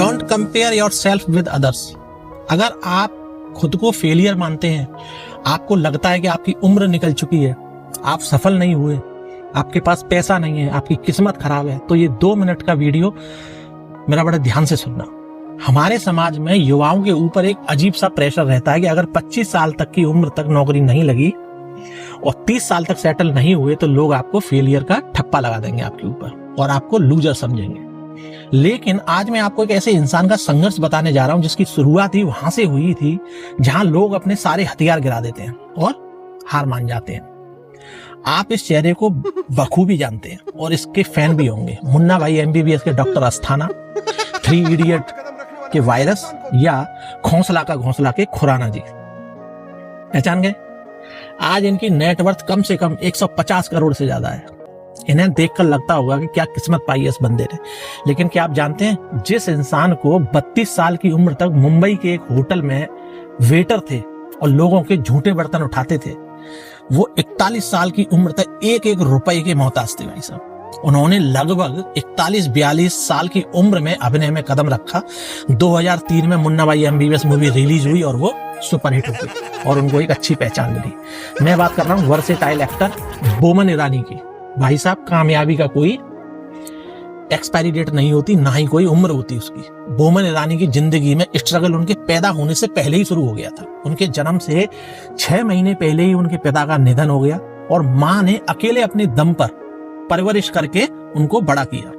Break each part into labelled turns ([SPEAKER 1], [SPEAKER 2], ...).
[SPEAKER 1] Don't compare your self with others. अगर आप खुद को फेलियर मानते हैं, आपको लगता है कि आपकी उम्र निकल चुकी है, आप सफल नहीं हुए, आपके पास पैसा नहीं है, आपकी किस्मत खराब है, तो ये 2 मिनट का वीडियो मेरा बड़ा ध्यान से सुनना। हमारे समाज में युवाओं के ऊपर एक अजीब सा प्रेशर रहता है कि अगर 25 साल तक की उम्र तक नौकरी नहीं लगी और 30 साल तक सेटल नहीं हुए तो लोग आपको फेलियर का ठप्पा लगा देंगे आपके ऊपर और आपको लूजर समझेंगे। लेकिन आज मैं आपको एक ऐसे इंसान का संघर्ष बताने जा रहा हूं जिसकी शुरुआत ही वहां से हुई थी जहां लोग अपने सारे हथियार गिरा देते हैं और हार मान जाते हैं। आप इस चेहरे को बखूबी जानते हैं और इसके फैन भी होंगे। मुन्ना भाई MBBS के डॉक्टर अस्थाना, 3 इडियट के वायरस या घोंसला का घोंसला के खुराना जी। पहचान गए? आज इनकी नेटवर्थ कम से कम 150 करोड़ से ज्यादा है। इन्हें देखकर लगता होगा कि क्या किस्मत पाई है इस बंदे ने। लेकिन क्या आप जानते हैं, जिस इंसान को 32 साल की उम्र तक मुंबई के एक होटल में वेटर थे और लोगों के झूठे बर्तन उठाते थे, वो 41 साल की उम्र तक एक एक रुपए के मोहताज थे भाई साहब। उन्होंने लगभग 41-42 साल की उम्र में अभिनय में कदम रखा। 2003 में मुन्ना भाई MBBS मूवी रिलीज हुई और वो सुपरहिट हो गई और उनको एक अच्छी पहचान मिली। मैं बात कर रहा हूँ वर्सेटाइल एक्टर बोमन ईरानी की। भाई साहब, कामयाबी का कोई एक्सपायरी डेट नहीं होती, ना ही कोई उम्र होती उसकी। बोमन ईरानी की जिंदगी में स्ट्रगल उनके पैदा होने से पहले ही शुरू हो गया था। उनके जन्म से 6 महीने पहले ही उनके पिता का निधन हो गया और मां ने अकेले अपने दम पर परवरिश करके उनको बड़ा किया।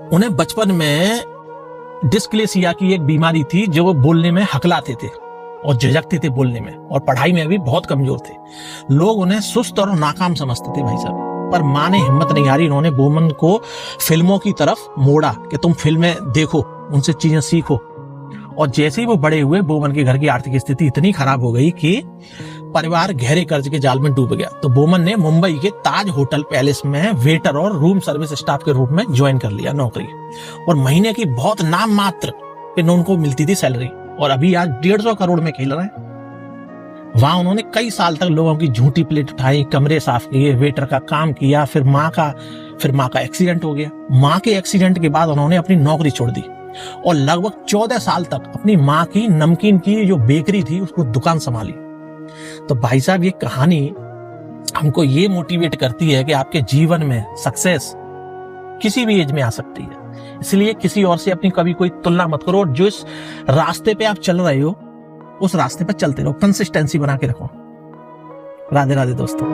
[SPEAKER 1] उन्हें बचपन में डिस्क्लेसिया की एक बीमारी थी जो वो बोलने में हकलाते थे और झिझकते थे बोलने में, और पढ़ाई में भी बहुत कमजोर थे। लोग उन्हें सुस्त और नाकाम समझते थे भाई साहब। पर मां ने हिम्मत नहीं हारी। उन्होंने बोमन को फिल्मों की तरफ मोड़ा कि तुम फिल्में देखो, उनसे चीजें सीखो। और जैसे ही वो बड़े हुए, बोमन के घर की आर्थिक स्थिति इतनी खराब हो गई कि परिवार गहरे कर्ज के जाल में डूब गया। तो बोमन ने मुंबई के ताज होटल पैलेस में वेटर और रूम सर्विस स्टाफ के रूप में ज्वाइन कर लिया नौकरी, और महीने की बहुत नाम मात्र पे उनको मिलती थी सैलरी, और अभी आज 150 करोड़ में खेल रहे हैं। वहां उन्होंने कई साल तक लोगों की झूठी प्लेट उठाई, कमरे साफ किए, वेटर का काम किया। फिर माँ का एक्सीडेंट हो गया। माँ के एक्सीडेंट के बाद उन्होंने अपनी नौकरी छोड़ दी और लगभग 14 साल तक अपनी माँ की नमकीन की जो बेकरी थी उसको दुकान संभाली। तो भाई साहब, ये कहानी हमको ये मोटिवेट करती है कि आपके जीवन में सक्सेस किसी भी एज में आ सकती है। इसलिए किसी और से अपनी कभी कोई तुलना मत करो। जो इस रास्ते पे आप चल रहे हो उस रास्ते पर चलते रहो, कंसिस्टेंसी बना के रखो। राधे राधे दोस्तों।